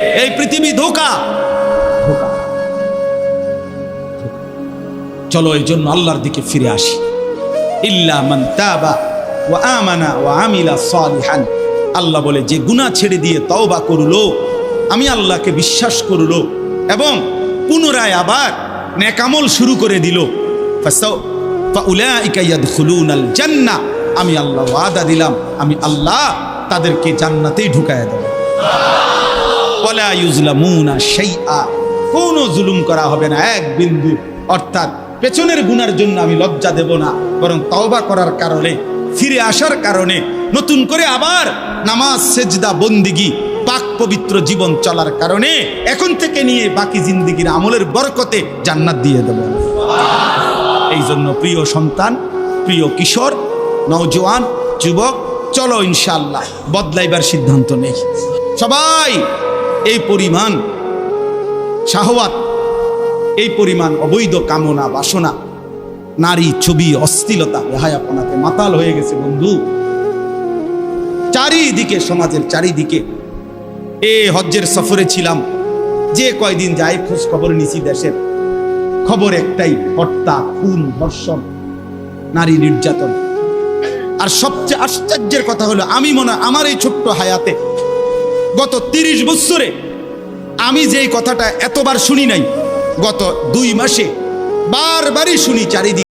এই পৃথিবী ধোঁকা। চলো এই জন্য আল্লাহর দিকে ফিরে আসি। ইল্লা মান তাবা ওয়া আমানা ওয়া আমিলা সালিহান। আল্লাহ বলে যে গুনাহ ছেড়ে দিয়ে তওবা করলো, আমি আল্লাহকে বিশ্বাস করলো এবং পুনরায় আবার নেক আমল শুরু করে দিল, ফাউলাইকা ইয়াদখুলুনাল জান্নাহ, আমি আল্লাহ ওয়াদা দিলাম, আমি আল্লাহ তাদেরকে জান্নাতেই ঢুকায়া দেব। ওয়ালা ইউজলামুনা শাইআ, কোনো জুলুম করা হবে না এক বিন্দু। অর্থাৎ পেছনের গুনার জন্য আমি লজ্জা দেব না, বরং তওবা করার কারণে, ফিরে আসার কারণে, নতুন করে আবার নামাজ সেজদা বন্দিগি পাক পবিত্র জীবন চলার কারণে এখন থেকে নিয়ে বাকি জিন্দেগির আমলের বরকতে জান্নাত দিয়ে দেব। এই জন্য প্রিয় সন্তান, প্রিয় কিশোর, নওজোয়ান, যুবক, চলো ইনশাআল্লাহ বদলাইবার সিদ্ধান্ত নেই। সবাই এই পরিমাণ শাহওয়াত, এই পরিমাণ অবৈধ কামনা বাসনা, নারী ছবি অশ্লীলতা বেহায়াপনাতে মাতাল হয়ে গেছে বন্ধু। চারিদিকে, সমাজের চারিদিকে। হজ্জের সফরে ছিলাম, যে কয়দিন যাই খোঁজ খবর নিছি, দেশের খবর একটাই, হত্যা, খুন, ধর্ষণ, নারী নির্যাতন। আর সবচেয়ে আশ্চর্যের কথা হলো, আমি মনে হয় আমার এই ছোট্ট হায়াতে গত 30 বছরে আমি যেই কথাটা এতবার শুনি নাই, গত 2 মাসে বারবারই শুনি চারিদিকে।